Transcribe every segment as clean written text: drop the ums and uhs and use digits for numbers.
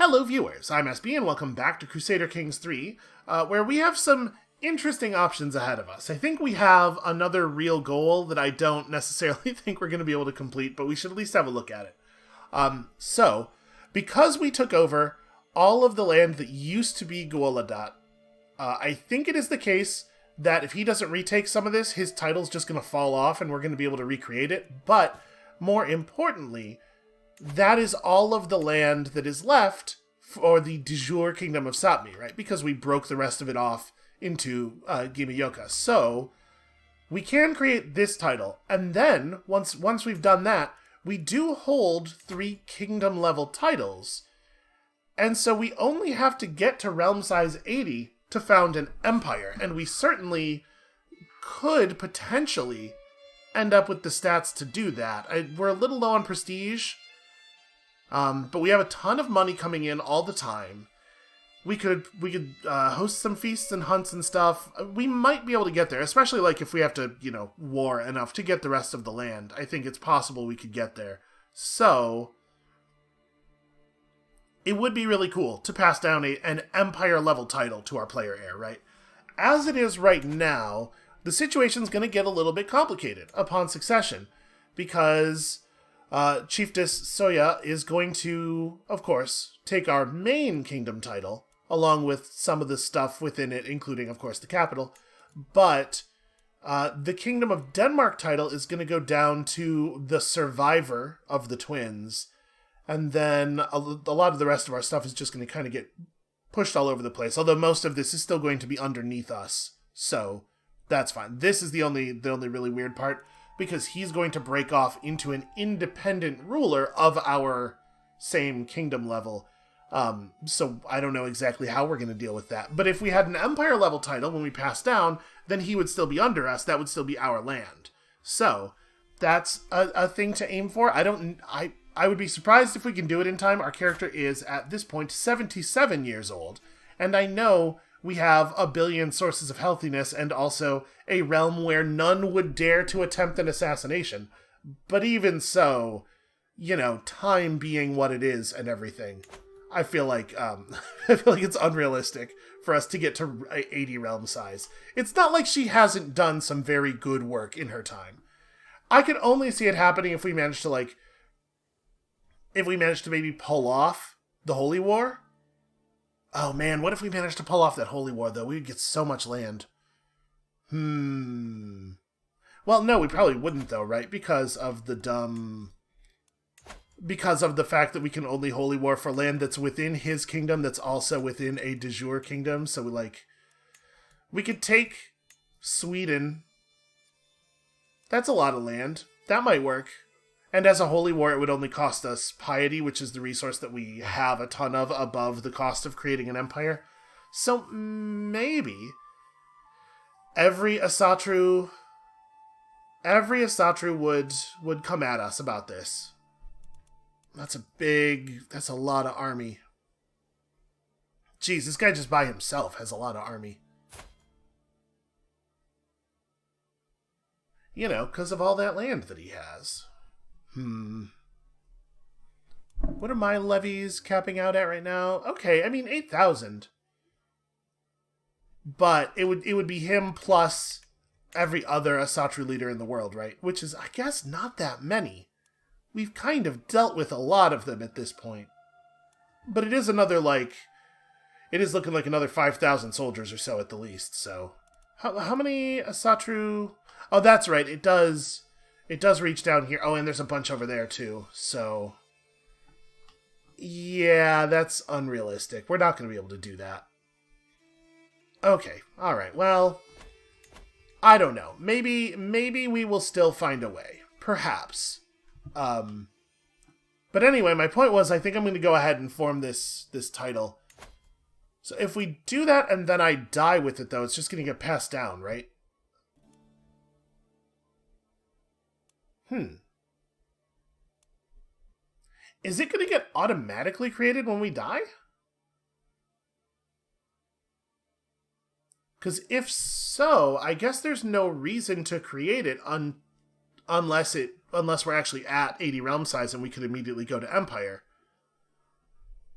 Hello viewers, I'm SB and welcome back to Crusader Kings III, where we have some interesting options ahead of us. I think we have another real goal that I don't necessarily think we're going to be able to complete, but we should at least have a look at it. Because we took over all of the land that used to be Guoladat, I think it is the case that if he doesn't retake some of this, his title's just going to fall off and we're going to be able to recreate it. But more importantly, that is all of the land that is left for the de jure Kingdom of Sapmi, right? Because we broke the rest of it off into Gimiyoka. So we can create this title. And then, once we've done that, we do hold 3 kingdom level titles. And so we only have to get to realm size 80 to found an empire. And we certainly could potentially end up with the stats to do that. We're a little low on prestige. But we have a ton of money coming in all the time. We could host some feasts and hunts and stuff. We might be able to get there, especially like if we have to, war enough to get the rest of the land. I think it's possible we could get there. So it would be really cool to pass down an empire level title to our player heir, right? As it is right now, the situation's going to get a little bit complicated upon succession because Chiefess Soya is going to, of course, take our main kingdom title, along with some of the stuff within it, including, of course, the capital. But the Kingdom of Denmark title is going to go down to the survivor of the twins. And then a lot of the rest of our stuff is just going to kind of get pushed all over the place. Although most of this is still going to be underneath us. So that's fine. This is the only really weird part, because he's going to break off into an independent ruler of our same kingdom level. So I don't know exactly how we're going to deal with that. But if we had an empire level title when we pass down, then he would still be under us. That would still be our land. So that's a thing to aim for. I would be surprised if we can do it in time. Our character is, at this point, 77 years old. And I know we have a billion sources of healthiness and also a realm where none would dare to attempt an assassination. But even so, time being what it is and everything, I feel like it's unrealistic for us to get to 80 realm size. It's not like she hasn't done some very good work in her time. I can only see it happening if we manage to maybe pull off the Holy War. Oh man, what if we managed to pull off that Holy War, though? We would get so much land. Well, no, we probably wouldn't, though, right? Because of the fact that we can only Holy War for land that's within his kingdom that's also within a de jure kingdom. So, we could take Sweden. That's a lot of land. That might work. And as a holy war, it would only cost us piety, which is the resource that we have a ton of above the cost of creating an empire. So maybe every Asatru would come at us about this. That's a lot of army. Jeez, this guy just by himself has a lot of army. Because of all that land that he has. What are my levies capping out at right now? Okay, 8,000. But it would be him plus every other Asatru leader in the world, right? Which is, I guess, not that many. We've kind of dealt with a lot of them at this point. But it is it is looking like another 5,000 soldiers or so at the least, so. How many Asatru? Oh, that's right, it does reach down here. Oh, and there's a bunch over there, too. So, yeah, that's unrealistic. We're not going to be able to do that. Okay, alright, well, I don't know. Maybe we will still find a way. Perhaps. But anyway, my point was, I think I'm going to go ahead and form this title. So if we do that and then I die with it, though, it's just going to get passed down, right? Is it going to get automatically created when we die? Because if so, I guess there's no reason to create it unless we're actually at 80 realm size and we could immediately go to Empire.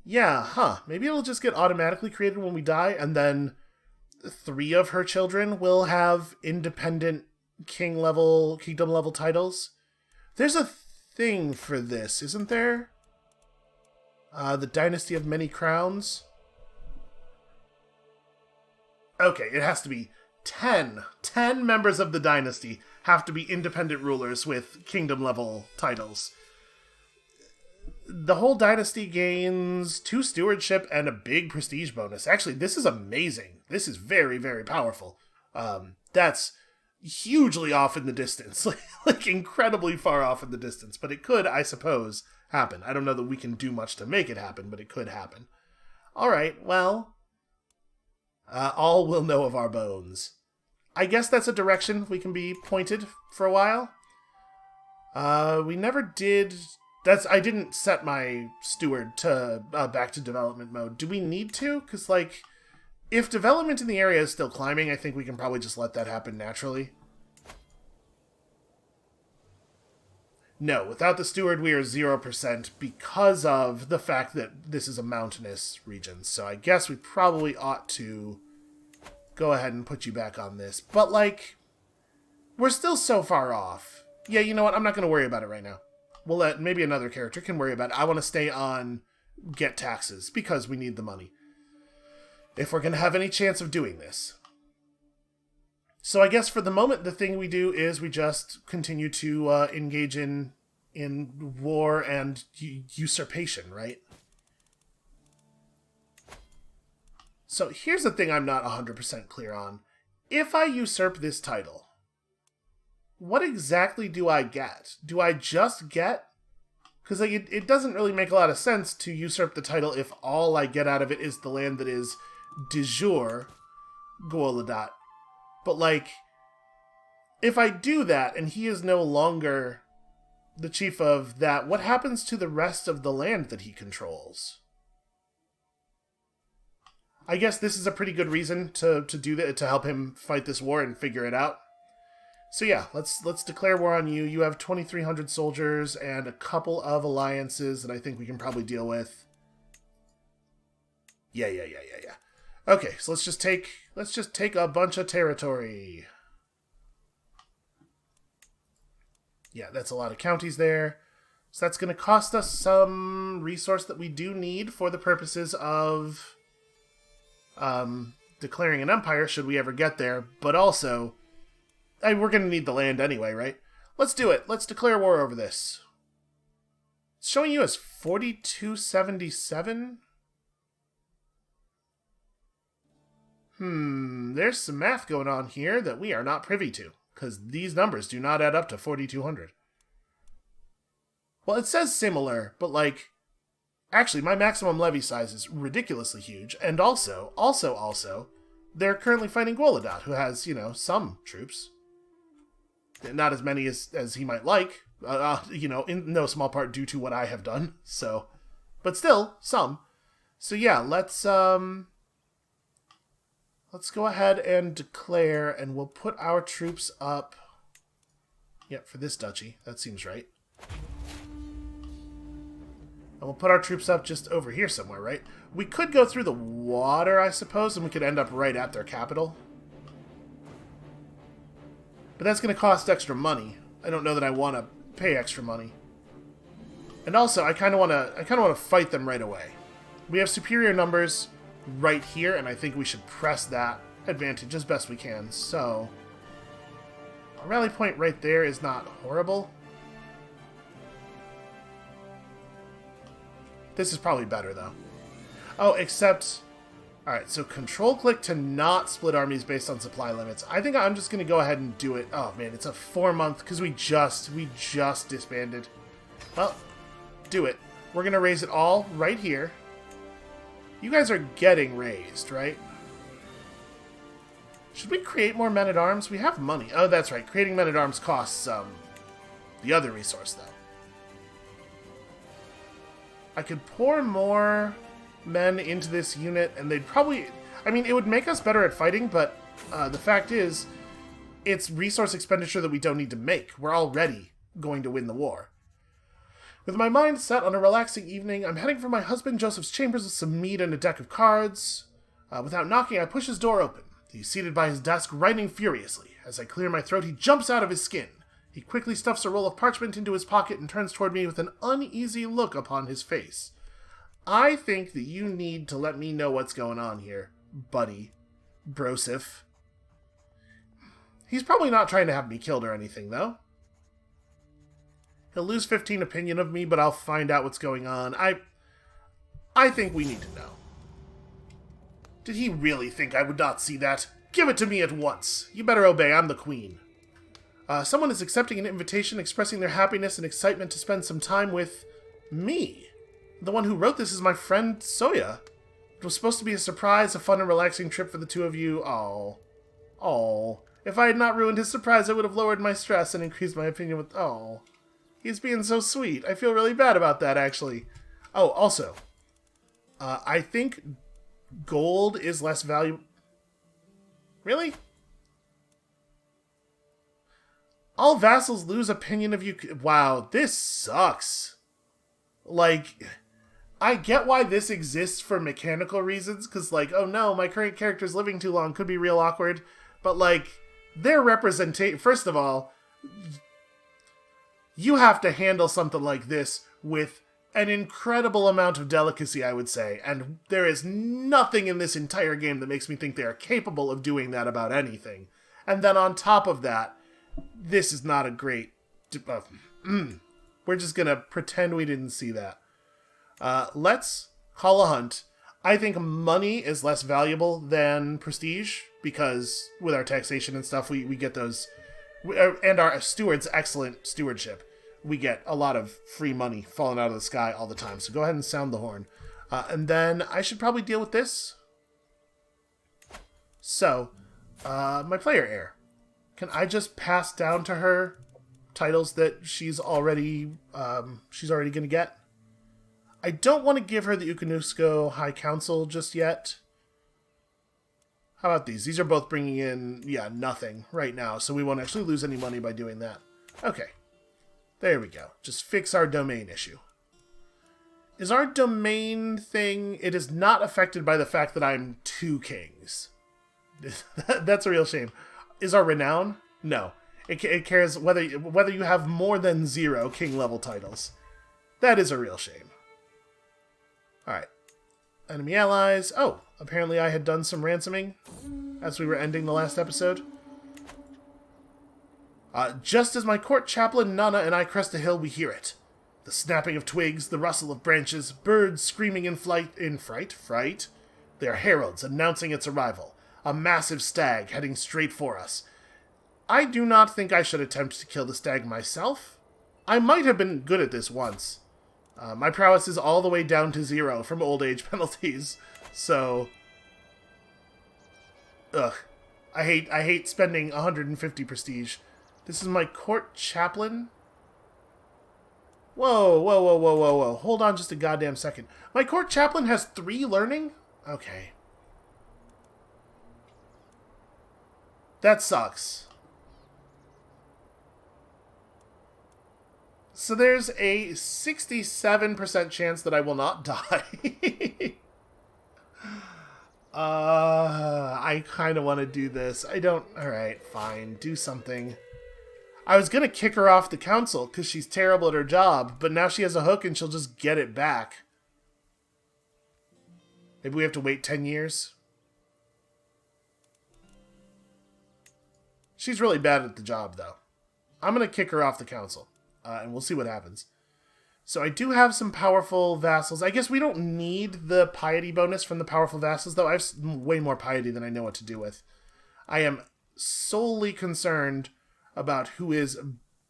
Yeah, huh. Maybe it'll just get automatically created when we die, and then 3 of her children will have independent kingdom level titles. There's a thing for this, isn't there? The Dynasty of Many Crowns. Okay, it has to be 10. 10 members of the dynasty have to be independent rulers with kingdom level titles. The whole dynasty gains 2 stewardship and a big prestige bonus. Actually, this is amazing. This is very, very powerful. That's hugely off in the distance. Like incredibly far off in the distance. But it could, I suppose, happen. I don't know that we can do much to make it happen, but it could happen. Alright, well, all will know of our bones. I guess that's a direction we can be pointed for a while. We never did... I didn't set my steward to back to development mode. Do we need to? Because, like, if development in the area is still climbing, I think we can probably just let that happen naturally. No, without the steward, we are 0% because of the fact that this is a mountainous region. So I guess we probably ought to go ahead and put you back on this. But, like, we're still so far off. Yeah, you know what? I'm not going to worry about it right now. We'll let maybe another character can worry about it. I want to stay on get taxes because we need the money if we're going to have any chance of doing this. So I guess for the moment, the thing we do is we just continue to engage in war and usurpation, right? So here's the thing I'm not 100% clear on. If I usurp this title, what exactly do I get? Do I just get... Because like, it doesn't really make a lot of sense to usurp the title if all I get out of it is the land that is de jure Guoladat. But like, if I do that and he is no longer the chief of that, what happens to the rest of the land that he controls? I guess this is a pretty good reason to do that, to help him fight this war and figure it out. So yeah, let's declare war on you. You have 2,300 soldiers and a couple of alliances that I think we can probably deal with. Yeah. Okay, so let's just take a bunch of territory. Yeah, that's a lot of counties there. So that's going to cost us some resource that we do need for the purposes of declaring an empire, should we ever get there. But also, we're going to need the land anyway, right? Let's do it. Let's declare war over this. It's showing you as 4277? There's some math going on here that we are not privy to, because these numbers do not add up to 4,200. Well, it says similar, but like, actually, my maximum levy size is ridiculously huge, and also, they're currently fighting Guoladat, who has, some troops. Not as many as he might like, in no small part due to what I have done, so, but still, some. So yeah, let's go ahead and declare, and we'll put our troops up. Yep, for this duchy. That seems right. And we'll put our troops up just over here somewhere, right? We could go through the water, I suppose, and we could end up right at their capital. But that's going to cost extra money. I don't know that I want to pay extra money. And also, I kind of want to fight them right away. We have superior numbers right here, and I think we should press that advantage as best we can. So, a rally point right there is not horrible. This is probably better, though. Oh, except... Alright, so control-click to not split armies based on supply limits. I think I'm just going to go ahead and do it. Oh, man, it's a 4-month, because we just disbanded. Well, do it. We're going to raise it all right here. You guys are getting raised, right? Should we create more men-at-arms? We have money. Oh, that's right. Creating men-at-arms costs the other resource, though. I could pour more men into this unit, and they'd probably... I mean, it would make us better at fighting, but the fact is, it's resource expenditure that we don't need to make. We're already going to win the war. With my mind set on a relaxing evening, I'm heading for my husband Joseph's chambers with some meat and a deck of cards. Without knocking, I push his door open. He's seated by his desk, writing furiously. As I clear my throat, he jumps out of his skin. He quickly stuffs a roll of parchment into his pocket and turns toward me with an uneasy look upon his face. I think that you need to let me know what's going on here, buddy. Broseph. He's probably not trying to have me killed or anything, though. He'll lose 15 opinion of me, but I'll find out what's going on. I think we need to know. Did he really think I would not see that? Give it to me at once. You better obey, I'm the queen. Someone is accepting an invitation expressing their happiness and excitement to spend some time with me. The one who wrote this is my friend Soya. It was supposed to be a surprise, a fun and relaxing trip for the two of you. Oh. If I had not ruined his surprise, I would have lowered my stress and increased my opinion with... Oh. He's being so sweet. I feel really bad about that, actually. Oh, also. I think gold is less valuable... Really? All vassals lose opinion of you... Wow, this sucks. Like... I get why this exists for mechanical reasons, because, like, oh no, my current character's living too long, could be real awkward, but, like, their representation... First of all, you have to handle something like this with an incredible amount of delicacy, I would say, and there is nothing in this entire game that makes me think they are capable of doing that about anything. And then on top of that, this is not a great... We're just gonna pretend we didn't see that. Let's call a hunt. I think money is less valuable than prestige, because with our taxation and stuff, we get those, and our steward's excellent stewardship, we get a lot of free money falling out of the sky all the time. So go ahead and sound the horn. And then I should probably deal with this. So, my player heir. Can I just pass down to her titles that she's already going to get? I don't want to give her the Ukanusko High Council just yet. How about these? These are both bringing in, nothing right now, so we won't actually lose any money by doing that. Okay. There we go. Just fix our domain issue. Is our domain thing... It is not affected by the fact that I'm 2 kings. That's a real shame. Is our renown? No. It cares whether you have more than 0 king level titles. That is a real shame. Alright. Enemy allies. Oh, apparently I had done some ransoming as we were ending the last episode. Just as my court chaplain Nana and I crest a hill, we hear it. The snapping of twigs, the rustle of branches, birds screaming in fright. They are heralds announcing its arrival. A massive stag heading straight for us. I do not think I should attempt to kill the stag myself. I might have been good at this once. My prowess is all the way down to 0 from old age penalties, so... Ugh. I hate spending 150 prestige. This is my court chaplain? Whoa. Hold on just a goddamn second. My court chaplain has 3 learning? Okay. That sucks. So there's a 67% chance that I will not die. I kind of want to do this. I don't... Alright, fine. Do something. I was going to kick her off the council because she's terrible at her job, but now she has a hook and she'll just get it back. Maybe we have to wait 10 years? She's really bad at the job, though. I'm going to kick her off the council. And we'll see what happens. So I do have some powerful vassals. I guess we don't need the piety bonus from the powerful vassals, though. I have way more piety than I know what to do with. I am solely concerned about who is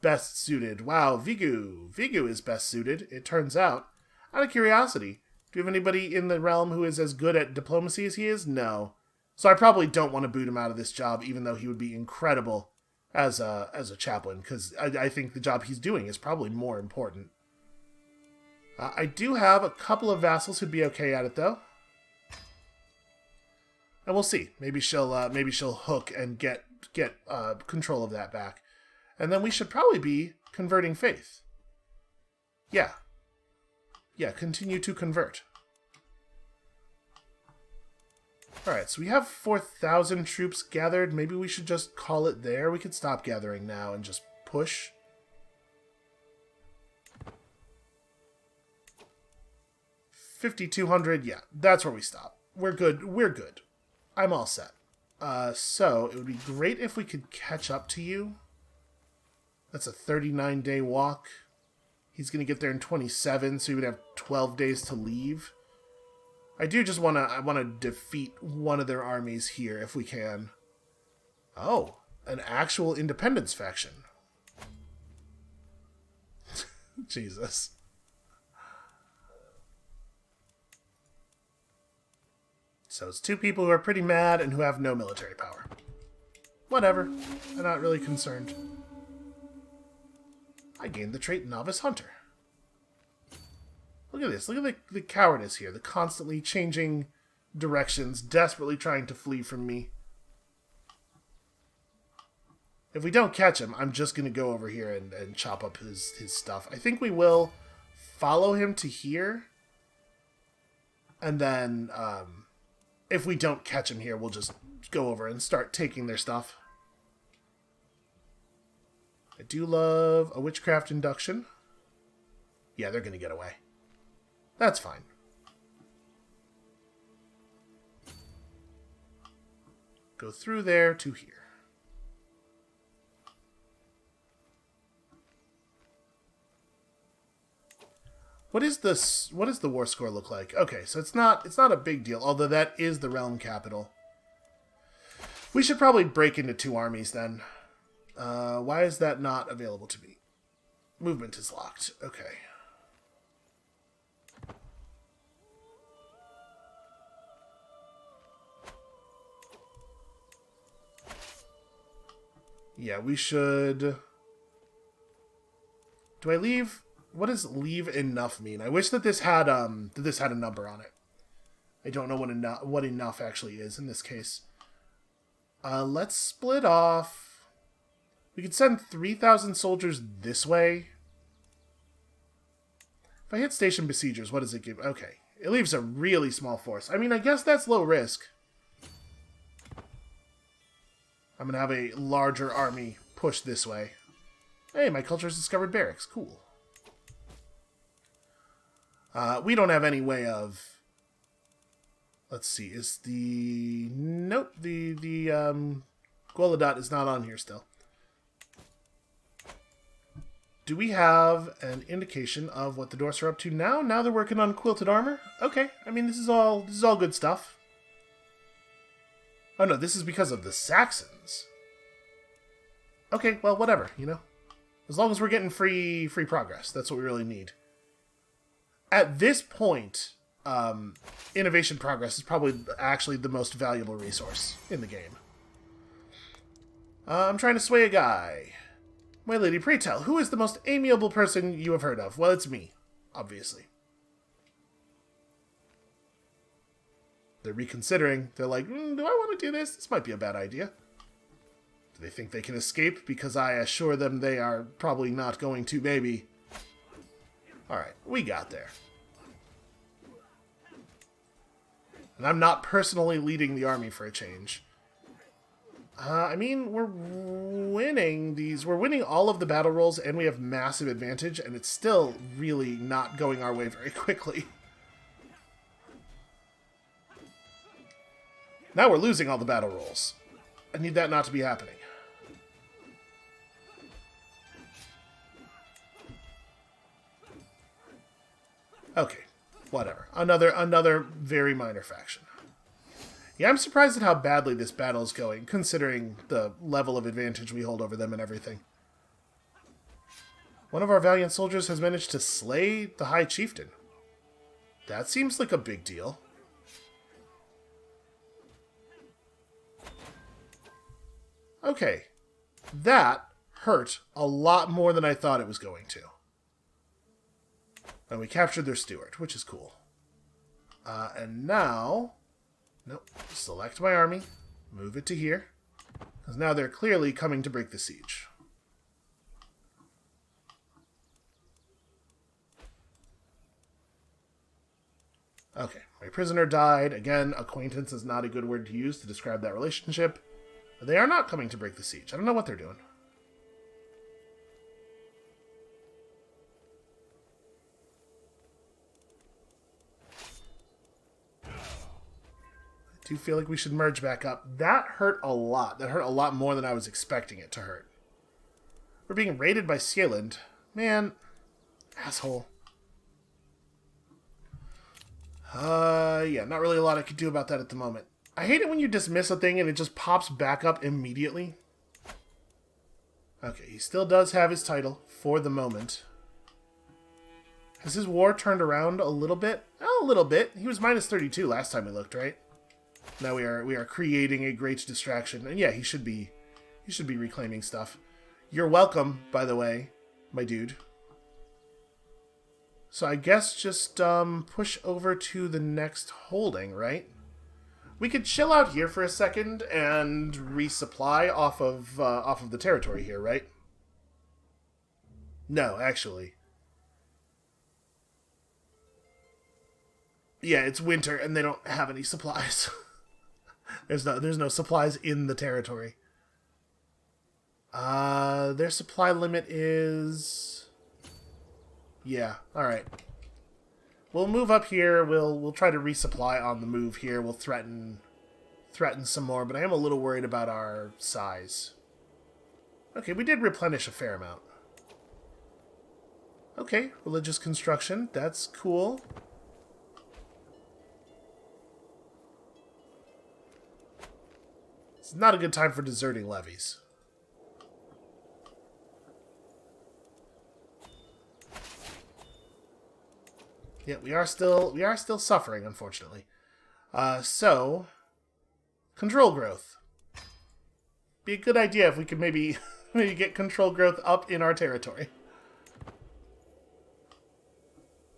best suited. Wow, Vigu. Vigu is best suited, it turns out. Out of curiosity, do you have anybody in the realm who is as good at diplomacy as he is? No. So I probably don't want to boot him out of this job, even though he would be incredible as a chaplain, because I think the job he's doing is probably more important. I do have a couple of vassals who'd be okay at it, though. And we'll see. Maybe she'll hook and get control of that back. And then we should probably be converting faith. Yeah, Yeah, continue to convert. Alright, so we have 4,000 troops gathered. Maybe we should just call it there. We could stop gathering now and just push. $5,200, yeah, that's where we stop. We're good, we're good. I'm all set. So, it would be great if we could catch up to you. That's a 39-day walk. He's going to get there in 27, so he would have 12 days to leave. I do just want to defeat one of their armies here, if we can. Oh, an actual independence faction. Jesus. So it's two people who are pretty mad and who have no military power. Whatever. I'm not really concerned. I gained the trait Novice Hunter. Look at this. Look at the cowardice here. The constantly changing directions, desperately trying to flee from me. If we don't catch him, I'm just going to go over here and chop up his stuff. I think we will follow him to here. And then, if we don't catch him here, we'll just go over and start taking their stuff. I do love a witchcraft induction. Yeah, they're going to get away. That's fine. Go through there to here. What is this? What does the war score look like? Okay, so it's not a big deal, although that is the realm capital. We should probably break into two armies then. Why is that not available to me? Movement is locked. Okay. Yeah, we should... Do I leave? What does leave enough mean? I wish that this had a number on it. I don't know what enough actually is in this case. Let's split off. We could send 3,000 soldiers this way. If I hit station besiegers, what does it give? Okay. It leaves a really small force. I mean, I guess that's low risk. I'm going to have a larger army push this way. Hey, my culture has discovered barracks. Cool. We don't have any way of... Let's see. Is the... Nope. The Golodat is not on here still. Do we have an indication of what the Dorse are up to now? Now they're working on quilted armor? Okay. I mean, this is all good stuff. Oh no, this is because of the Saxons. Okay, well, whatever, you know. As long as we're getting free progress, that's what we really need. At this point, innovation progress is probably actually the most valuable resource in the game. I'm trying to sway a guy. My lady, pray tell, who is the most amiable person you have heard of? Well, it's me, obviously. They're reconsidering. They're like, do I want to do this? This might be a bad idea. Do they think they can escape? Because I assure them they are probably not going to, baby. Alright, we got there. And I'm not personally leading the army for a change. I mean, we're winning these. We're winning all of the battle rolls, and we have massive advantage, and it's still really not going our way very quickly. Now we're losing all the battle rolls. I need that not to be happening. Okay, whatever. Another very minor faction. Yeah, I'm surprised at how badly this battle is going, considering the level of advantage we hold over them and everything. One of our valiant soldiers has managed to slay the High Chieftain. That seems like a big deal. Okay, that hurt a lot more than I thought it was going to. And we captured their steward, which is cool. And now... Nope. Select my army. Move it to here. Because now they're clearly coming to break the siege. Okay, my prisoner died. Again, acquaintance is not a good word to use to describe that relationship. They are not coming to break the siege. I don't know what they're doing. I do feel like we should merge back up. That hurt a lot. That hurt a lot more than I was expecting it to hurt. We're being raided by Sieland. Man, asshole. Yeah, not really a lot I could do about that at the moment. I hate it when you dismiss a thing and it just pops back up immediately. Okay, he still does have his title for the moment. Has his war turned around a little bit? Oh, a little bit. He was minus 32 last time we looked, right? Now we are creating a great distraction. And yeah, he should be reclaiming stuff. You're welcome, by the way, my dude. So I guess just push over to the next holding, right? We could chill out here for a second and resupply off of the territory here, right? No, actually. Yeah, it's winter and they don't have any supplies. There's no supplies in the territory. Their supply limit is... Yeah, alright. We'll move up here. We'll try to resupply on the move here. We'll threaten some more, but I am a little worried about our size. Okay, we did replenish a fair amount. Okay, religious construction. That's cool. It's not a good time for deserting levies. Yeah, we are still suffering, unfortunately. So, control growth. Be a good idea if we could maybe get control growth up in our territory.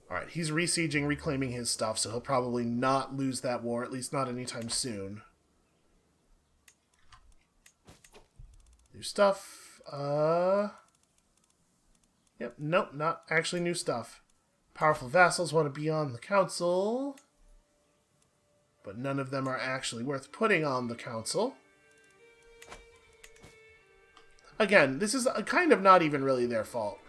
Alright, he's resieging, reclaiming his stuff, so he'll probably not lose that war, at least not anytime soon. New stuff. Yep, nope, not actually new stuff. Powerful vassals want to be on the council, but none of them are actually worth putting on the council. Again, this is kind of not even really their fault.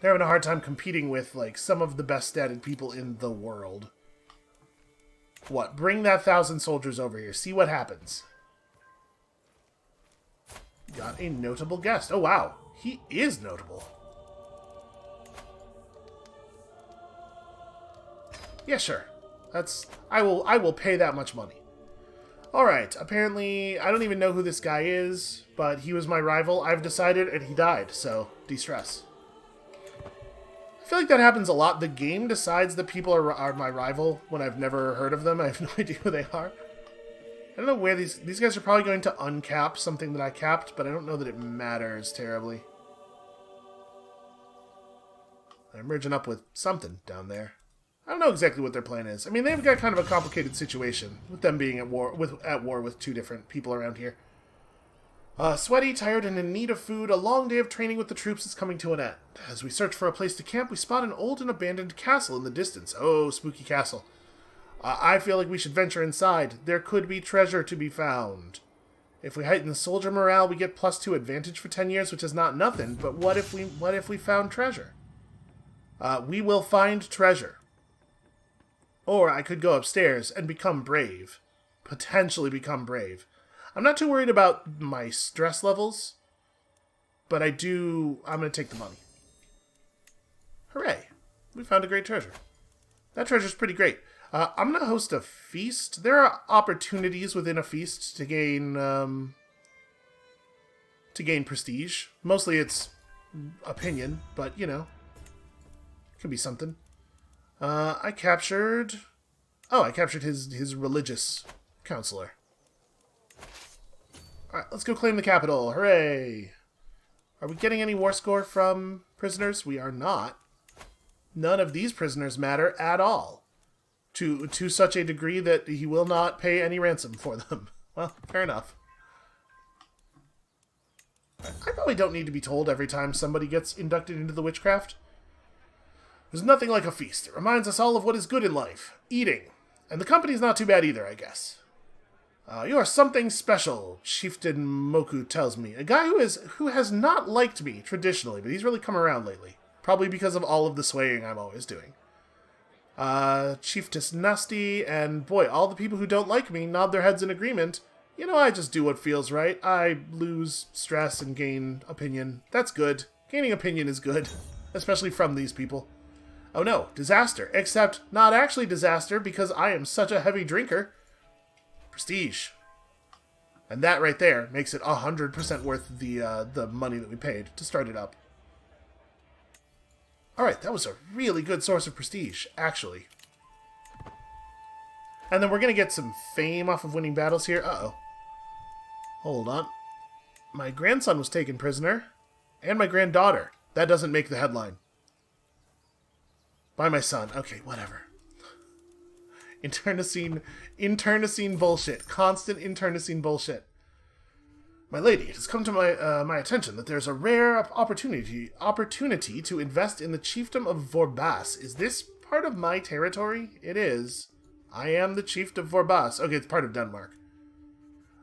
They're having a hard time competing with, like, some of the best statted people in the world. What? Bring that 1,000 soldiers over here. See what happens. Got a notable guest. Oh, wow. He is notable. Yeah, sure. I will pay that much money. Alright, apparently, I don't even know who this guy is, but he was my rival, I've decided, and he died, so, de-stress. I feel like that happens a lot. The game decides that people are my rival when I've never heard of them. I have no idea who they are. I don't know where these guys are probably going to uncap something that I capped, but I don't know that it matters terribly. I'm merging up with something down there. I don't know exactly what their plan is. I mean, they've got kind of a complicated situation with them being at war with two different people around here. Sweaty, tired, and in need of food, a long day of training with the troops is coming to an end. As we search for a place to camp, we spot an old and abandoned castle in the distance. Oh, spooky castle. I feel like we should venture inside. There could be treasure to be found. If we heighten the soldier morale, we get +2 advantage for 10 years, which is not nothing, but what if we found treasure? We will find treasure. Or I could go upstairs and become brave. Potentially become brave. I'm not too worried about my stress levels, but I'm going to take the money. Hooray. We found a great treasure. That treasure's pretty great. I'm going to host a feast. There are opportunities within a feast to gain prestige. Mostly it's opinion, but, you know, it could be something. I captured his religious counselor. Alright, let's go claim the capital. Hooray! Are we getting any war score from prisoners? We are not. None of these prisoners matter at all. To such a degree that he will not pay any ransom for them. Well, fair enough. I probably don't need to be told every time somebody gets inducted into the witchcraft. There's nothing like a feast. It reminds us all of what is good in life. Eating. And the company's not too bad either, I guess. You are something special, Chieftain Moku tells me. A guy who has not liked me traditionally, but he's really come around lately. Probably because of all of the swaying I'm always doing. Chiefess Nasty, and boy, all the people who don't like me nod their heads in agreement. You know, I just do what feels right. I lose stress and gain opinion. That's good. Gaining opinion is good, especially from these people. Oh no, disaster. Except not actually disaster because I am such a heavy drinker. Prestige. And that right there makes it 100% worth the money that we paid to start it up. Alright, that was a really good source of prestige, actually. And then we're going to get some fame off of winning battles here. Uh-oh. Hold on. My grandson was taken prisoner. And my granddaughter. That doesn't make the headline. By my son. Okay, whatever. Internecine bullshit. Constant internecine bullshit. My lady, it has come to my attention that there's a rare opportunity to invest in the chiefdom of Vorbas. Is this part of my territory? It is. I am the chief of Vorbas. Okay, it's part of Denmark.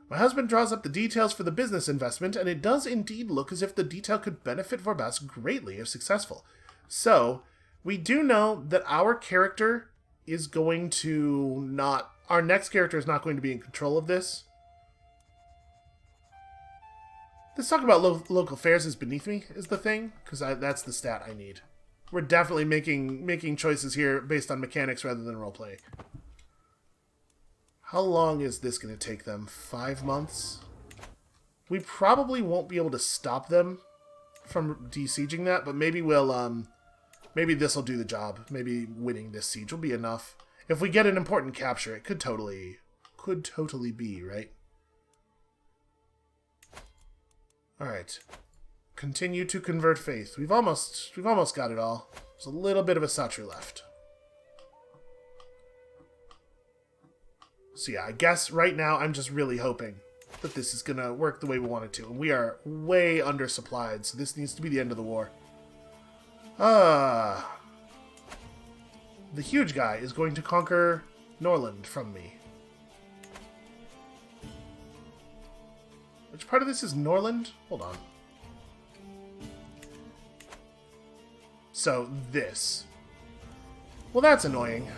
My husband draws up the details for the business investment, and it does indeed look as if the detail could benefit Vorbas greatly if successful. So, we do know that our character is going to not... Our next character is not going to be in control of this. Let's talk about local affairs is beneath me, is the thing, because that's the stat I need. We're definitely making choices here based on mechanics rather than roleplay. How long is this going to take them? 5 months? We probably won't be able to stop them from besieging that, but maybe we'll, maybe this will do the job. Maybe winning this siege will be enough. If we get an important capture, it could totally be, right? Alright. Continue to convert faith. We've almost got it all. There's a little bit of a Satru left. So yeah, I guess right now I'm just really hoping that this is gonna work the way we want it to. And we are way undersupplied, so this needs to be the end of the war. The huge guy is going to conquer Norland from me. Which part of this is Norland? Hold on. So, this. Well, that's annoying.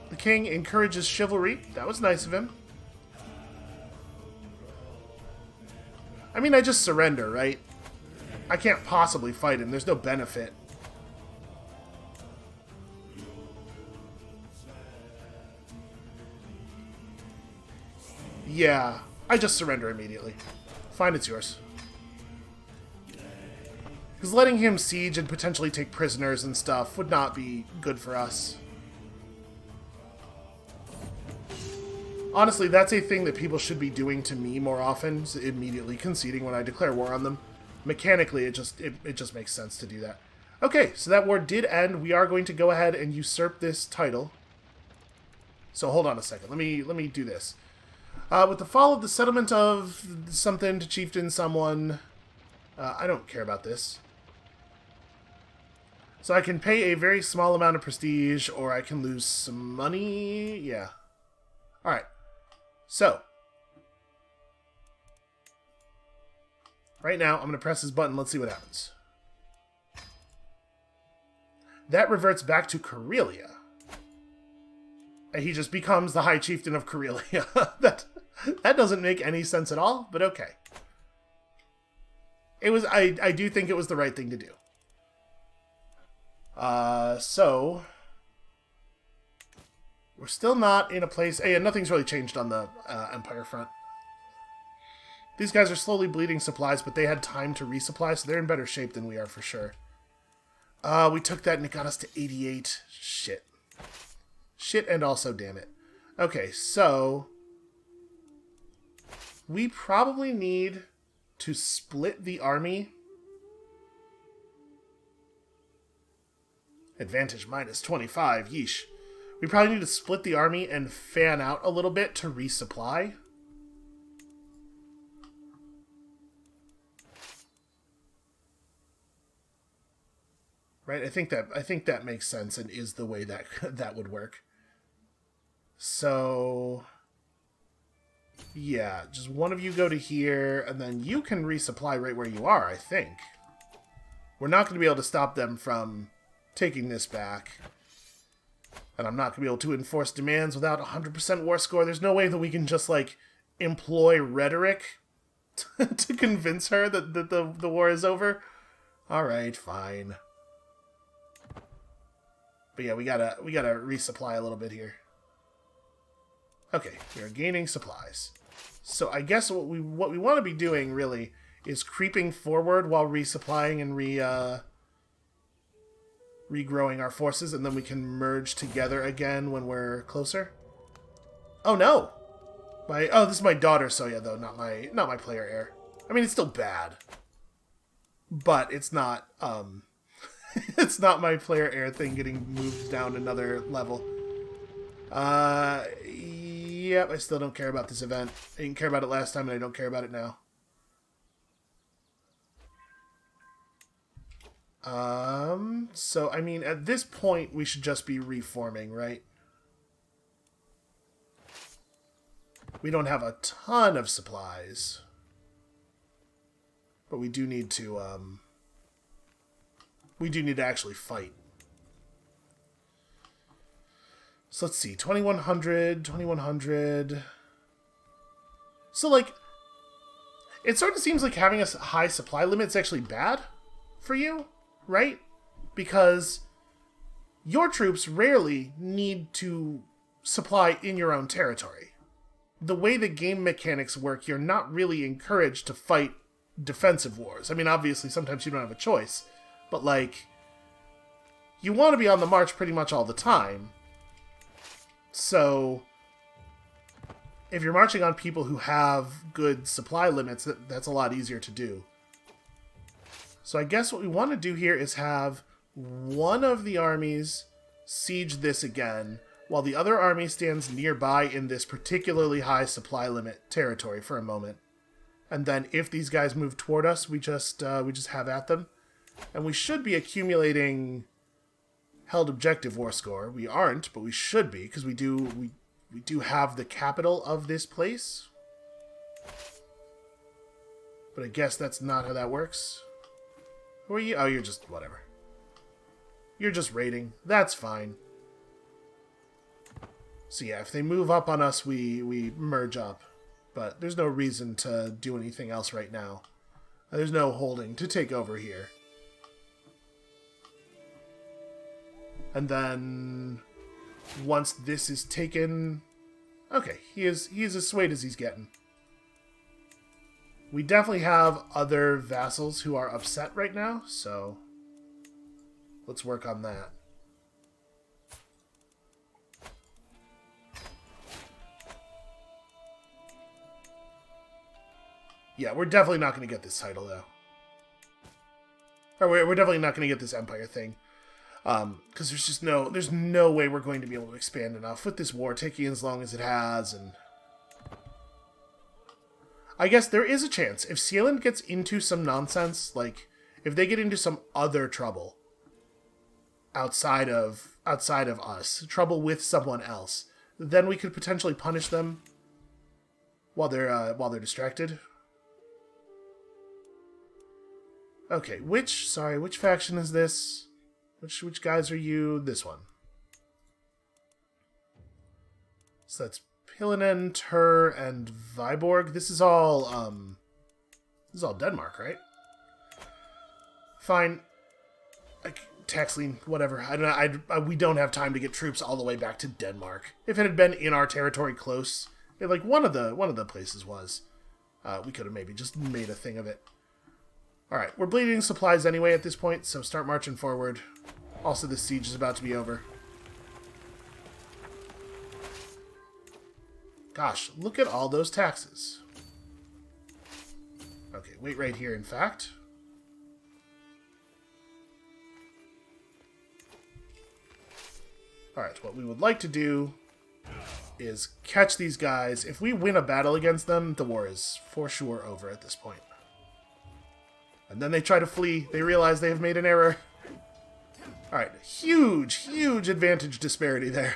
The king encourages chivalry. That was nice of him. I mean, I just surrender, right? I can't possibly fight him. There's no benefit. Yeah, I just surrender immediately. Fine, it's yours. Because letting him siege and potentially take prisoners and stuff would not be good for us. Honestly, that's a thing that people should be doing to me more often, so immediately conceding when I declare war on them. Mechanically, it just makes sense to do that. Okay, so that war did end. We are going to go ahead and usurp this title. So hold on a second. Let me do this. With the fall of the settlement of something to chieftain someone, I don't care about this. So I can pay a very small amount of prestige, or I can lose some money. Yeah. Alright. So. Right now, I'm going to press this button. Let's see what happens. That reverts back to Karelia. And he just becomes the High Chieftain of Karelia. That doesn't make any sense at all, but okay. It was. I do think it was the right thing to do. So we're still not in a place. Hey, and nothing's really changed on the Empire front. These guys are slowly bleeding supplies, but they had time to resupply, so they're in better shape than we are for sure. We took that and it got us to 88. Shit. Shit, and also damn it. Okay, so we probably need to split the army. Advantage minus 25, yeesh. We probably need to split the army and fan out a little bit to resupply. Right? I think that makes sense and is the way that that would work. So yeah, just one of you go to here, and then you can resupply right where you are, I think. We're not going to be able to stop them from taking this back. And I'm not going to be able to enforce demands without 100% war score. There's no way that we can just, like, employ rhetoric to convince her that the war is over. Alright, fine. But yeah, we gotta resupply a little bit here. Okay, we are gaining supplies. So I guess what we want to be doing, really, is creeping forward while resupplying and regrowing our forces, and then we can merge together again when we're closer. Oh no! This is my daughter Soya, though, not my player heir. I mean, it's still bad, but it's not it's not my player heir thing getting moved down another level. Yep, I still don't care about this event. I didn't care about it last time, and I don't care about it now. So, I mean, at this point, we should just be reforming, right? We don't have a ton of supplies. But we do need to actually fight. So let's see, 2100. So, like, it sort of seems like having a high supply limit is actually bad for you, right? Because your troops rarely need to supply in your own territory. The way the game mechanics work, you're not really encouraged to fight defensive wars. I mean, obviously, sometimes you don't have a choice, but, like, you want to be on the march pretty much all the time. So, if you're marching on people who have good supply limits, that's a lot easier to do. So I guess what we want to do here is have one of the armies siege this again, while the other army stands nearby in this particularly high supply limit territory for a moment. And then if these guys move toward us, we just have at them. And we should be accumulating held objective war score. We aren't, but we should be, because we do have the capital of this place. But I guess that's not how that works. Who are you? Oh, you're just whatever. You're just raiding. That's fine. So yeah, if they move up on us, we merge up. But there's no reason to do anything else right now. There's no holding to take over here. And then once this is taken, okay, he is as swayed as he's getting. We definitely have other vassals who are upset right now, so let's work on that. Yeah, we're definitely not going to get this title, though. Or we're definitely not going to get this empire thing. Because there's no way we're going to be able to expand enough with this war taking as long as it has, and I guess there is a chance if Sealand gets into some nonsense, like if they get into some other trouble outside of us, trouble with someone else, then we could potentially punish them while they're distracted. Okay, which faction is this? Which guys are you? This one. So that's Pillinen, Tur, and Viborg. This is all Denmark, right? Fine. Taxline, whatever. We don't have time to get troops all the way back to Denmark. If it had been in our territory close, like one of the places was, we could have maybe just made a thing of it. All right, we're bleeding supplies anyway at this point, so start marching forward. Also, this siege is about to be over. Gosh, look at all those taxes. Okay, wait right here, in fact. Alright, what we would like to do is catch these guys. If we win a battle against them, the war is for sure over at this point. And then they try to flee. They realize they have made an error. Alright, huge advantage disparity there.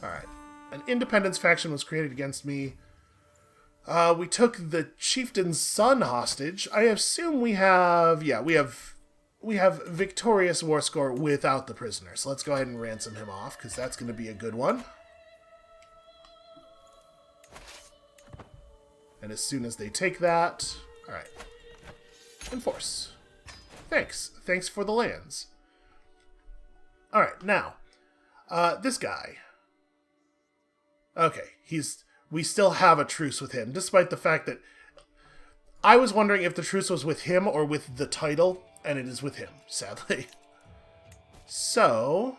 Alright. An independence faction was created against me. We took the chieftain's son hostage. I assume we have... Yeah, we have victorious war score without the prisoner. So let's go ahead and ransom him off, because that's going to be a good one. And as soon as they take that... Alright. Enforce. Thanks. Thanks for the lands. Alright, now. This guy. Okay, we still have a truce with him, despite the fact that I was wondering if the truce was with him or with the title, and it is with him, sadly. So,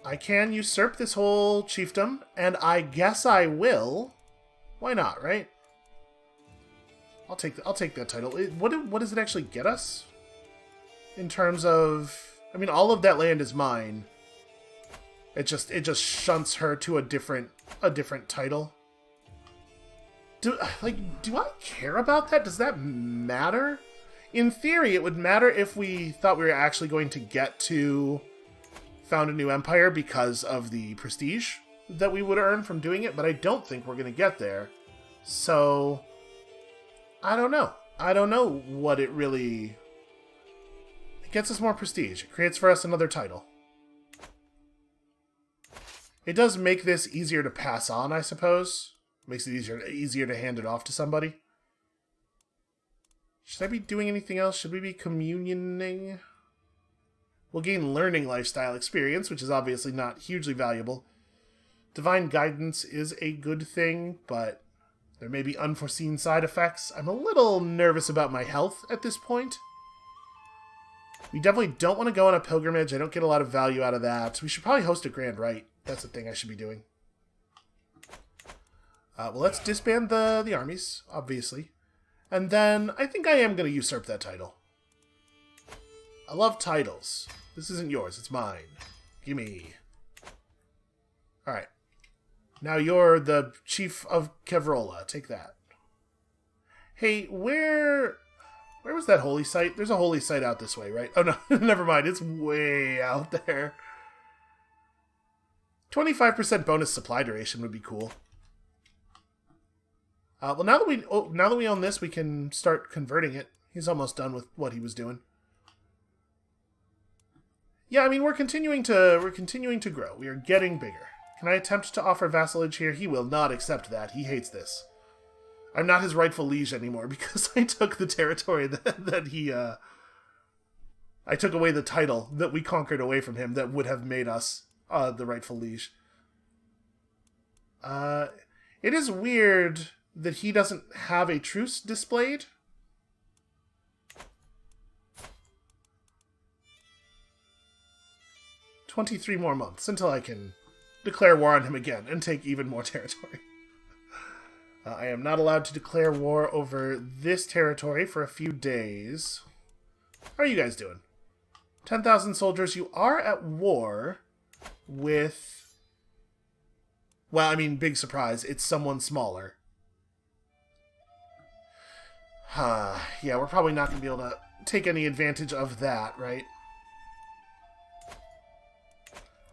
I can usurp this whole chiefdom, and I guess I will. Why not, right? I'll take that title. What does it actually get us? In terms of... I mean, all of that land is mine. It just shunts her to a different title. Do I care about that? Does that matter? In theory, it would matter if we thought we were actually going to get to found a new empire because of the prestige that we would earn from doing it, but I don't think we're going to get there. So, I don't know. I don't know what it really... It gets us more prestige. It creates for us another title. It does make this easier to pass on, I suppose. Makes it easier to hand it off to somebody. Should I be doing anything else? Should we be communioning? We'll gain learning lifestyle experience, which is obviously not hugely valuable. Divine guidance is a good thing, but there may be unforeseen side effects. I'm a little nervous about my health at this point. We definitely don't want to go on a pilgrimage. I don't get a lot of value out of that. We should probably host a grand rite. That's the thing I should be doing. Well, let's disband the armies, obviously. And then I think I am going to usurp that title. I love titles. This isn't yours, it's mine. Gimme. Alright. Now you're the chief of Kevrola. Take that. Hey, where was that holy site? There's a holy site out this way, right? Oh, no. Never mind. It's way out there. 25% bonus supply duration would be cool. Well, now that we own this, we can start converting it. He's almost done with what he was doing. Yeah, I mean, we're continuing to grow. We are getting bigger. Can I attempt to offer vassalage here? He will not accept that. He hates this. I'm not his rightful liege anymore because I took the territory that he... I took away the title that we conquered away from him that would have made us the rightful liege. It is weird that he doesn't have a truce displayed. "23 more months until I can declare war on him again and take even more territory. I am not allowed to declare war over this territory for a few days. How are you guys doing? 10,000 soldiers. You are at war with... Well, I mean, big surprise. It's someone smaller. Yeah, we're probably not going to be able to take any advantage of that, right?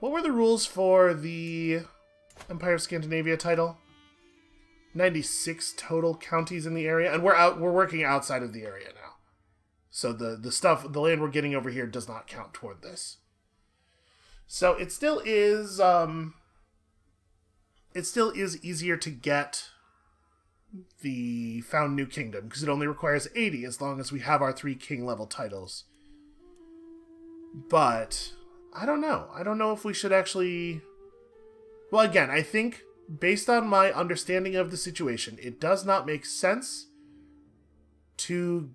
What were the rules for the Empire of Scandinavia title? 96 total counties in the area, and we're working outside of the area now. So the land we're getting over here does not count toward this. So it still is easier to get the Found New Kingdom, because it only requires 80 as long as we have our 3 king level titles. But I don't know. I don't know if we should actually... Well, again, I think based on my understanding of the situation, it does not make sense to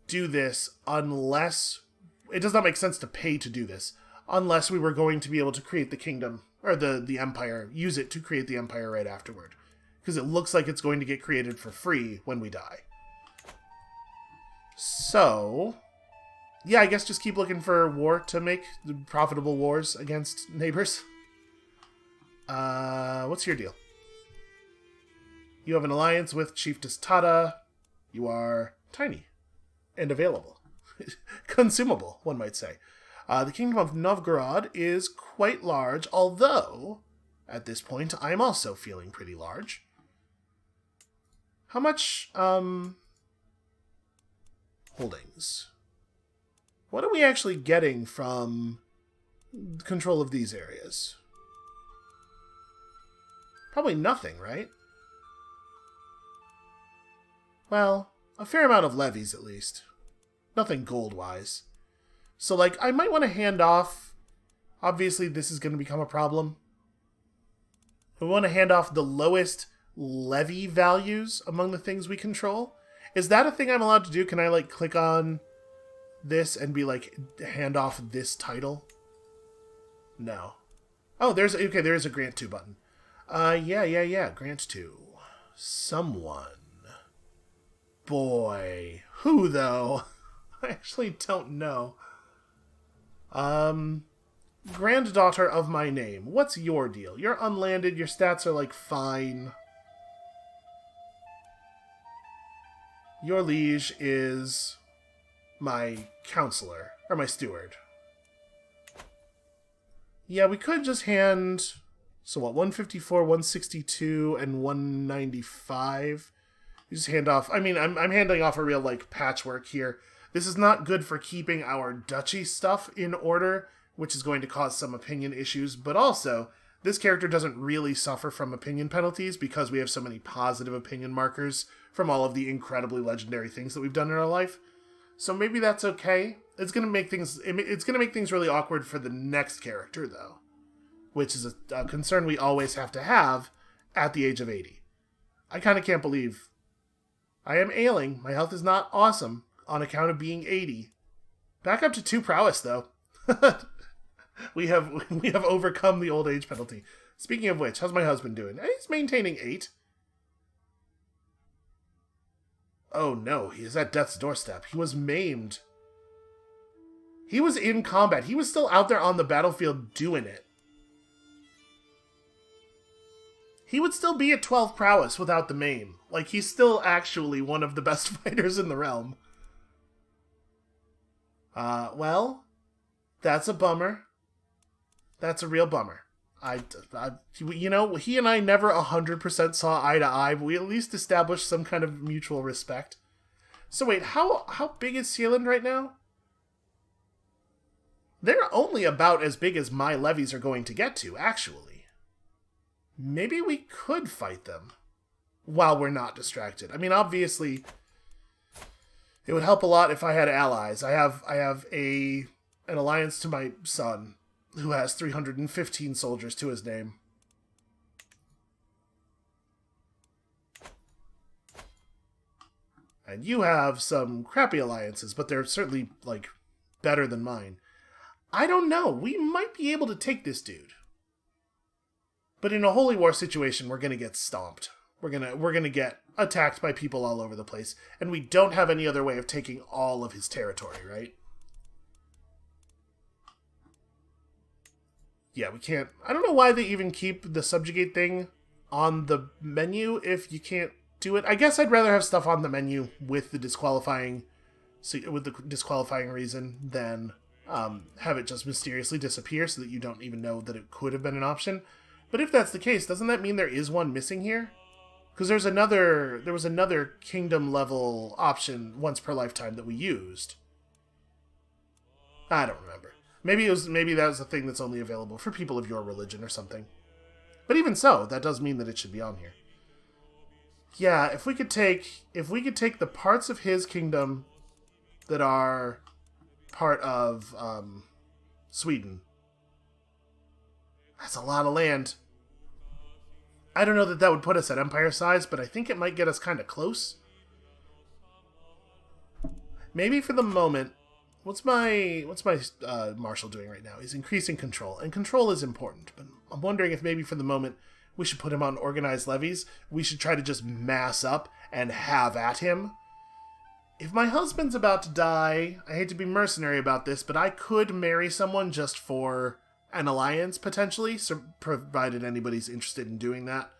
do this unless... It does not make sense to pay to do this unless we were going to be able to create the kingdom, or the empire, use it to create the empire right afterward. Because it looks like it's going to get created for free when we die. So, yeah, I guess just keep looking for war to make profitable wars against neighbors. What's your deal? You have an alliance with Chiefess Tada. You are tiny and available. Consumable, one might say. The Kingdom of Novgorod is quite large, although, at this point, I am also feeling pretty large. How much, holdings? What are we actually getting from control of these areas? Probably nothing, right? Well, a fair amount of levies, at least. Nothing gold-wise. So, like, I might want to hand off... Obviously, this is going to become a problem. We want to hand off the lowest levy values among the things we control. Is that a thing I'm allowed to do? Can I, like, click on this and be like, hand off this title? No. Oh, there is a grant to button. Yeah. Grant to someone. Boy. Who, though? I actually don't know. Granddaughter of my name. What's your deal? You're unlanded. Your stats are, like, fine. Your liege is my counselor. Or my steward. Yeah, we could just hand... So what, 154, 162, and 195? You just hand off... I mean, I'm handing off a real, like, patchwork here. This is not good for keeping our duchy stuff in order, which is going to cause some opinion issues, but also, this character doesn't really suffer from opinion penalties because we have so many positive opinion markers from all of the incredibly legendary things that we've done in our life. So maybe that's okay. It's going to make things really awkward for the next character, though, which is a concern we always have to have at the age of 80. I kind of can't believe I am ailing. My health is not awesome on account of being 80. Back up to 2 prowess, though. We have overcome the old age penalty. Speaking of which, how's my husband doing? He's maintaining 8. Oh no, he is at death's doorstep. He was maimed. He was in combat. He was still out there on the battlefield doing it. He would still be at 12 prowess without the maim. Like, he's still actually one of the best fighters in the realm. Well, that's a bummer. That's a real bummer. You know, he and I never 100% saw eye to eye, but we at least established some kind of mutual respect. So wait, how big is Sealand right now? They're only about as big as my levies are going to get to, actually. Maybe we could fight them while we're not distracted. I mean, obviously, it would help a lot if I had allies. I have an alliance to my son, who has 315 soldiers to his name. And you have some crappy alliances, but they're certainly, like, better than mine. I don't know. We might be able to take this dude. But in a holy war situation, we're going to get stomped. We're going to get attacked by people all over the place. And we don't have any other way of taking all of his territory, right? Yeah, we can't... I don't know why they even keep the subjugate thing on the menu if you can't do it. I guess I'd rather have stuff on the menu with the disqualifying reason than have it just mysteriously disappear so that you don't even know that it could have been an option. But if that's the case, doesn't that mean there is one missing here? Because there was another kingdom level option once per lifetime that we used. I don't remember. Maybe that was a thing that's only available for people of your religion or something. But even so, that does mean that it should be on here. Yeah, if we could take the parts of his kingdom that are part of Sweden. That's a lot of land. I don't know that would put us at empire size, but I think it might get us kind of close. Maybe for the moment, what's my marshal doing right now? He's increasing control, and control is important. But I'm wondering if maybe for the moment we should put him on organized levies. We should try to just mass up and have at him. If my husband's about to die, I hate to be mercenary about this, but I could marry someone just for an alliance, potentially, so provided anybody's interested in doing that.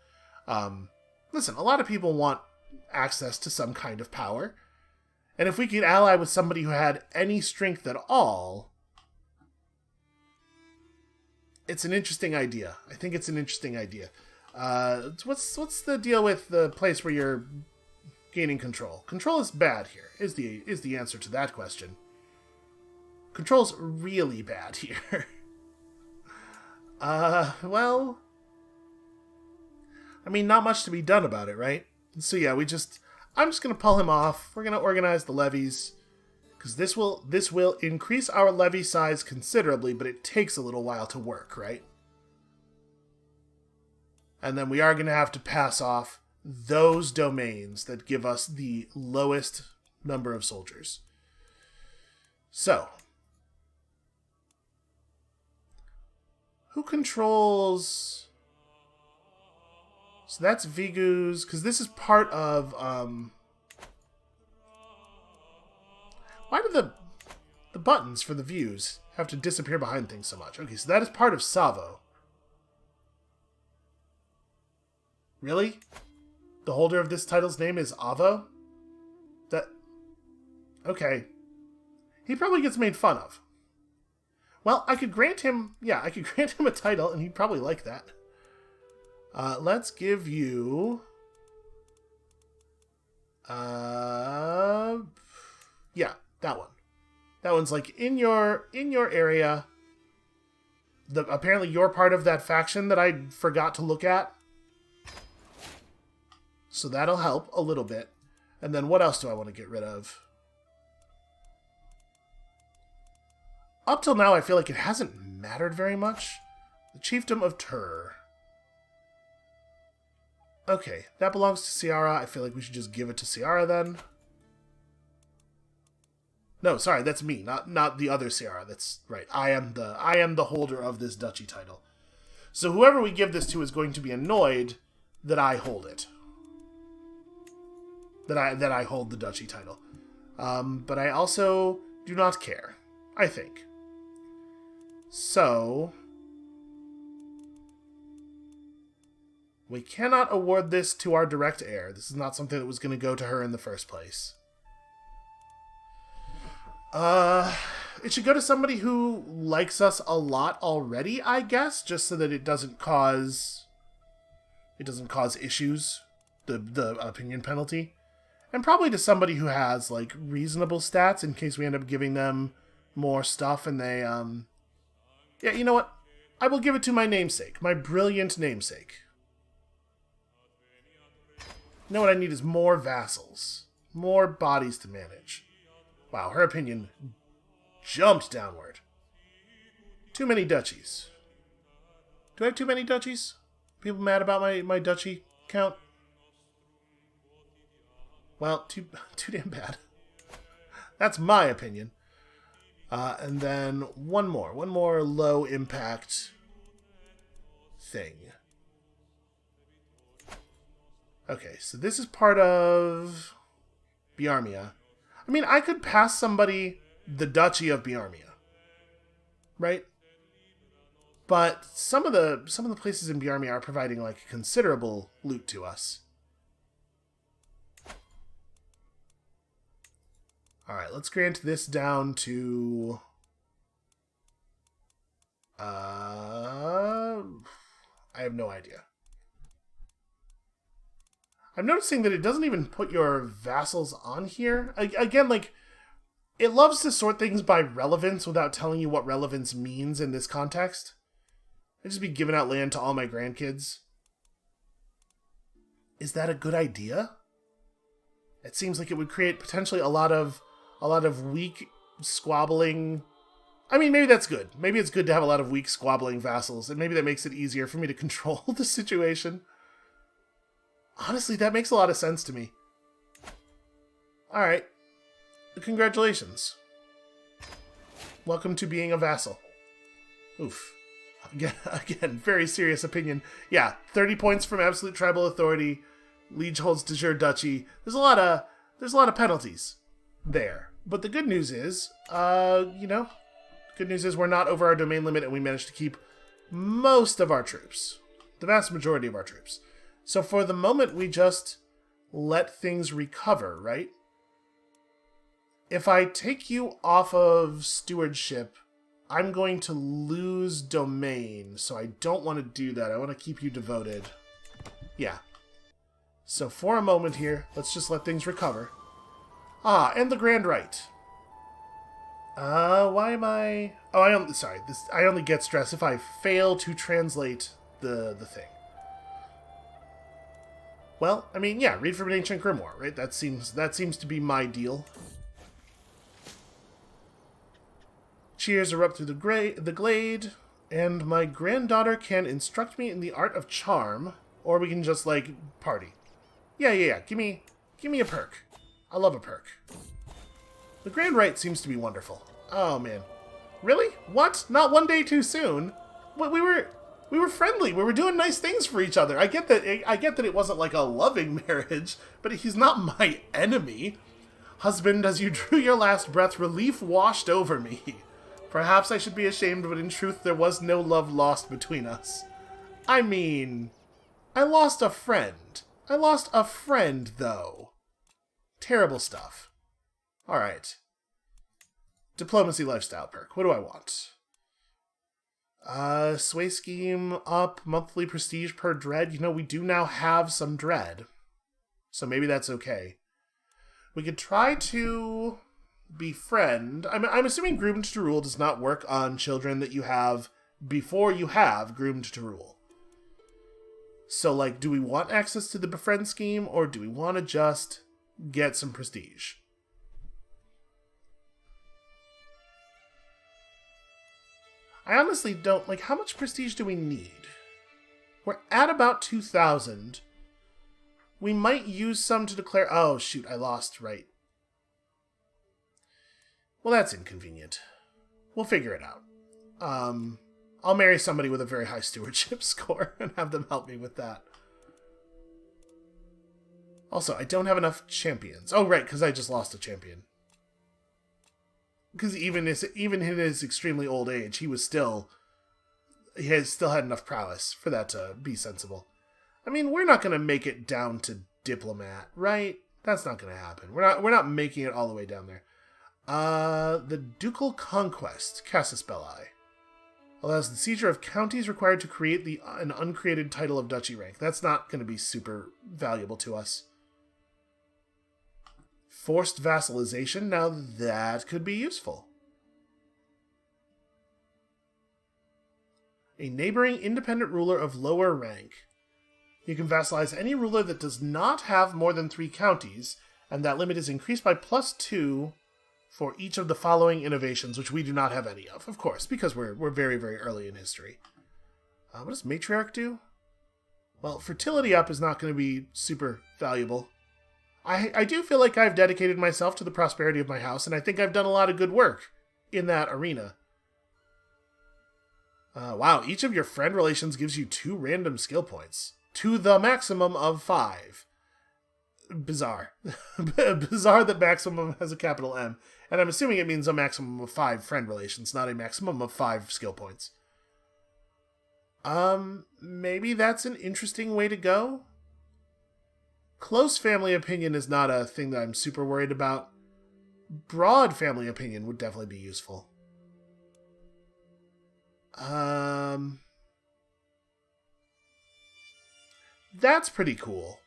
Listen, a lot of people want access to some kind of power. And if we could ally with somebody who had any strength at all, it's an interesting idea. I think it's an interesting idea. What's the deal with the place where you're gaining control? Control is bad here, is the answer to that question. Control's really bad here. Well, I mean, not much to be done about it, right? So yeah, I'm just gonna pull him off. We're gonna organize the levies, because this will increase our levy size considerably, but it takes a little while to work, right? And then we are gonna have to pass off those domains that give us the lowest number of soldiers. So, who controls... So that's Vigu's, because this is part of, why do the buttons for the views have to disappear behind things so much? Okay, so that is part of Savo. Really? The holder of this title's name is Avo? Okay. He probably gets made fun of. Well, I could grant him a title, and he'd probably like that. Let's give you... yeah, that one. That one's like in your area. Apparently you're part of that faction that I forgot to look at. So that'll help a little bit. And then what else do I want to get rid of? Up till now, I feel like it hasn't mattered very much. The Chiefdom of Tur. Okay, that belongs to Ciara. I feel like we should just give it to Ciara then. No, sorry, that's me, not the other Ciara. That's right. I am the holder of this duchy title. So whoever we give this to is going to be annoyed that I hold it. That I hold the duchy title. But I also do not care, I think. So we cannot award this to our direct heir. This is not something that was going to go to her in the first place. It should go to somebody who likes us a lot already, I guess, just so that it doesn't cause issues, the opinion penalty. And probably to somebody who has, like, reasonable stats in case we end up giving them more stuff and they, yeah, you know what? I will give it to my namesake, my brilliant namesake. You know what I need is more vassals. More bodies to manage. Wow, her opinion jumped downward. Too many duchies. Do I have too many duchies? People mad about my duchy count? Well, too damn bad. That's my opinion. And then one more low impact thing. Okay, so this is part of Biarmia. I mean, I could pass somebody the Duchy of Biarmia, right? But some of the places in Biarmia are providing like considerable loot to us. All right, let's grant this down to I have no idea. I'm noticing that it doesn't even put your vassals on here. Again, like, it loves to sort things by relevance without telling you what relevance means in this context. I'd just be giving out land to all my grandkids. Is that a good idea? It seems like it would create potentially a lot of weak, squabbling... I mean, maybe that's good. Maybe it's good to have a lot of weak, squabbling vassals, and maybe that makes it easier for me to control the situation. Honestly, that makes a lot of sense to me. Alright. Congratulations. Welcome to being a vassal. Oof. Again, very serious opinion. Yeah, 30 points from absolute tribal authority. Liege holds de jure duchy. There's a lot of penalties there. But the good news is, good news is we're not over our domain limit and we managed to keep most of our troops. The vast majority of our troops. So for the moment, we just let things recover, right? If I take you off of stewardship, I'm going to lose domain, so I don't want to do that. I want to keep you devoted. Yeah. So for a moment here, let's just let things recover. Ah, and the Grand Rite. Why am I... Oh, I only get stressed if I fail to translate the thing. Well, I mean, yeah, read from an ancient grimoire, right? That seems to be my deal. Cheers erupt through the glade, and my granddaughter can instruct me in the art of charm, or we can just, like, party. Yeah. Give me a perk. I love a perk. The Grand Rite seems to be wonderful. Oh, man. Really? What? Not one day too soon? We were friendly. We were doing nice things for each other. I get that it wasn't like a loving marriage, but he's not my enemy. Husband, as you drew your last breath, relief washed over me. Perhaps I should be ashamed, but in truth there was no love lost between us. I mean, I lost a friend. I lost a friend, though. Terrible stuff. Alright. Diplomacy lifestyle perk. What do I want? Sway scheme up, monthly prestige per dread. You know, we do now have some dread. So maybe that's okay. We could try to befriend. I'm assuming groomed to rule does not work on children that you have before you have groomed to rule. So, like, do we want access to the befriend scheme, or do we want to just get some prestige? I honestly don't... Like, how much prestige do we need? We're at about 2,000. We might use some to declare... Oh, shoot, I lost, right. Well, that's inconvenient. We'll figure it out. I'll marry somebody with a very high stewardship score and have them help me with that. Also, I don't have enough champions. Oh, right, because I just lost a champion. Because even in his extremely old age, he still had enough prowess for that to be sensible. I mean, we're not going to make it down to diplomat, right? That's not going to happen. We're not making it all the way down there. The Ducal Conquest. Cast a spell eye. Allows the seizure of counties required to create an uncreated title of duchy rank. That's not going to be super valuable to us. Forced vassalization. Now that could be useful. A neighboring independent ruler of lower rank. You can vassalize any ruler that does not have more than 3 counties, and that limit is increased by +2 for each of the following innovations, which we do not have any of course, because we're very, very early in history. What does Matriarch do? Well, fertility up is not going to be super valuable. I do feel like I've dedicated myself to the prosperity of my house, and I think I've done a lot of good work in that arena. Wow, each of your friend relations gives you 2 random skill points, to the maximum of 5. Bizarre. Bizarre that maximum has a capital M. And I'm assuming it means a maximum of 5 friend relations, not a maximum of 5 skill points. Maybe that's an interesting way to go? Close family opinion is not a thing that I'm super worried about. Broad family opinion would definitely be useful. That's pretty cool.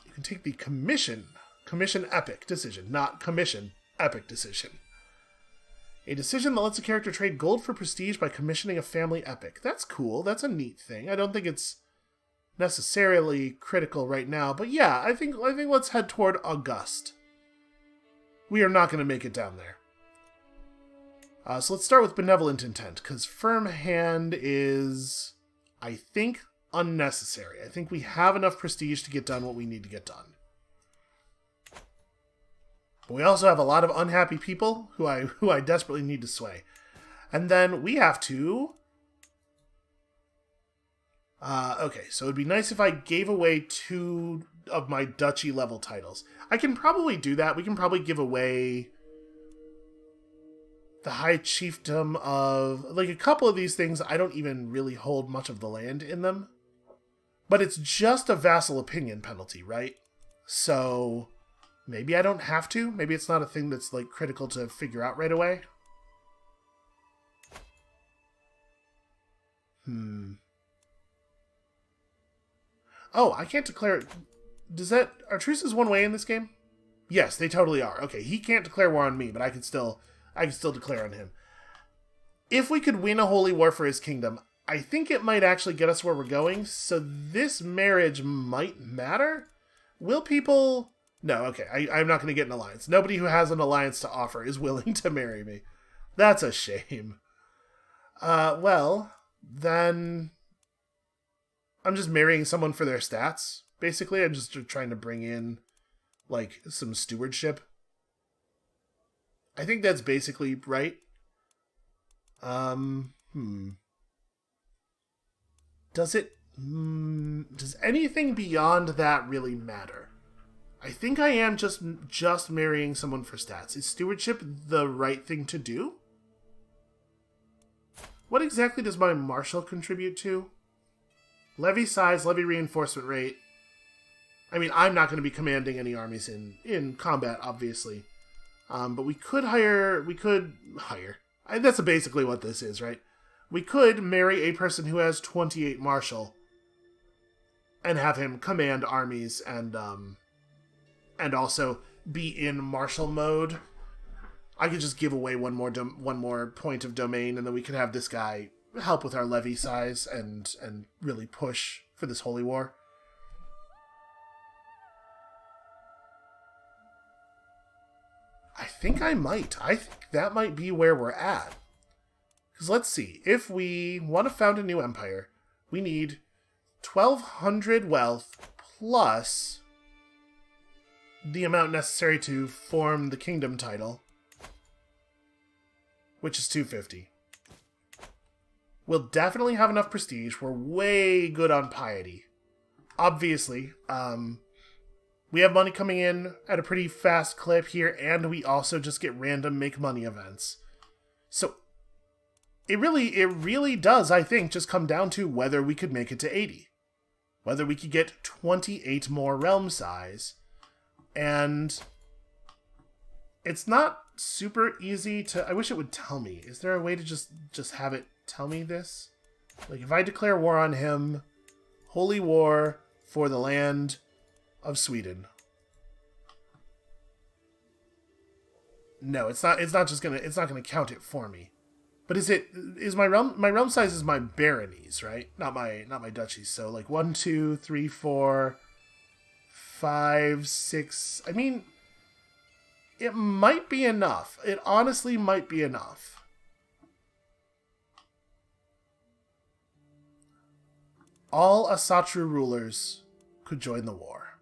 You can take the commission epic decision, not commission epic decision. A decision that lets a character trade gold for prestige by commissioning a family epic. That's cool. That's a neat thing. I don't think it's necessarily critical right now, but yeah, I think let's head toward August. We are not going to make it down there. So let's start with benevolent intent, because firm hand is, I think, unnecessary. I think we have enough prestige to get done what we need to get done. But we also have a lot of unhappy people who I desperately need to sway. And then we have to... okay, so it'd be nice if I gave away 2 of my duchy level titles. I can probably do that. We can probably give away the High Chiefdom of... Like, a couple of these things, I don't even really hold much of the land in them. But it's just a vassal opinion penalty, right? So maybe I don't have to. Maybe it's not a thing that's like critical to figure out right away. Oh, I can't declare... Does that... Are truces one way in this game? Yes, they totally are. Okay, he can't declare war on me, but I can still declare on him. If we could win a holy war for his kingdom, I think it might actually get us where we're going, so this marriage might matter? Will people... No, okay, I'm not going to get an alliance. Nobody who has an alliance to offer is willing to marry me. That's a shame. Well, then... I'm just marrying someone for their stats, basically. I'm just trying to bring in, like, some stewardship. I think that's basically right. Does anything beyond that really matter? I think I am just marrying someone for stats. Is stewardship the right thing to do? What exactly does my marshal contribute to? Levy size, levy reinforcement rate. I mean, I'm not going to be commanding any armies in combat, obviously. But we could hire... That's basically what this is, right? We could marry a person who has 28 martial and have him command armies and also be in martial mode. I could just give away one more point of domain, and then we could have this guy help with our levy size and really push for this holy war. I think I might. I think that might be where we're at. Because let's see. If we want to found a new empire, we need 1,200 wealth plus the amount necessary to form the kingdom title, which is 250. We'll definitely have enough prestige. We're way good on piety. Obviously, we have money coming in at a pretty fast clip here, and we also just get random make money events. So it really does, I think, just come down to whether we could make it to 80. Whether we could get 28 more realm size. And it's not super easy to... I wish it would tell me. Is there a way to just have it tell me this? Like, if I declare war on him, holy war for the land of Sweden. No, it's not gonna count it for me. But is my realm size is my baronies, right? Not my duchies. So like 1, 2, 3, 4, 5, 6. I mean, it might be enough. It honestly might be enough. All Asatru rulers could join the war.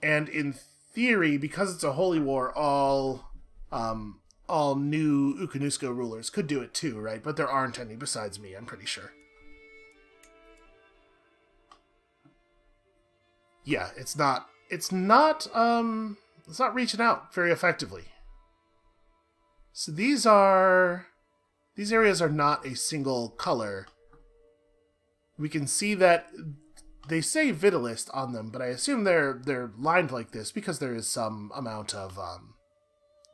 And in theory, because it's a holy war, all new Ukanuska rulers could do it too, right? But there aren't any besides me, I'm pretty sure. Yeah, it's not reaching out very effectively. So these areas are not a single color. We can see that they say Vitalist on them, but I assume they're lined like this because there is some amount of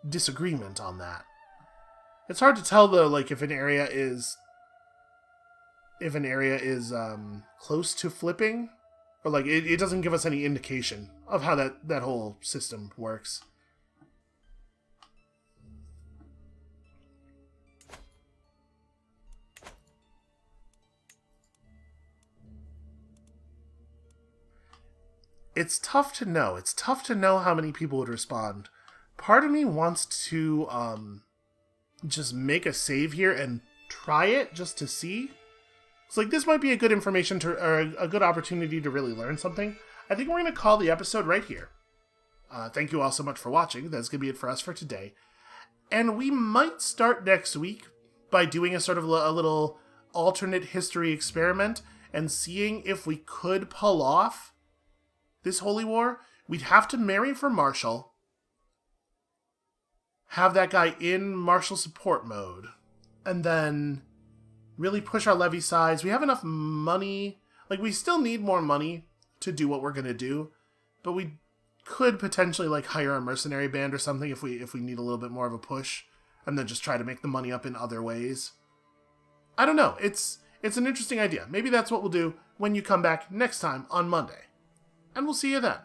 disagreement on that. It's hard to tell though, like if an area is close to flipping, or like it doesn't give us any indication of how that whole system works. It's tough to know. It's tough to know how many people would respond. Part of me wants to just make a save here and try it just to see. It's like this might be a good information or a good opportunity to really learn something. I think we're going to call the episode right here. Thank you all so much for watching. That's going to be it for us for today. And we might start next week by doing a sort of a little alternate history experiment and seeing if we could pull off this holy war. We'd have to marry for Marshall, have that guy in martial support mode, and then really push our levy size. We have enough money. Like, we still need more money to do what we're going to do, but we could potentially, like, hire a mercenary band or something if we need a little bit more of a push, and then just try to make the money up in other ways. I don't know. It's an interesting idea. Maybe that's what we'll do when you come back next time on Monday. And we'll see you then.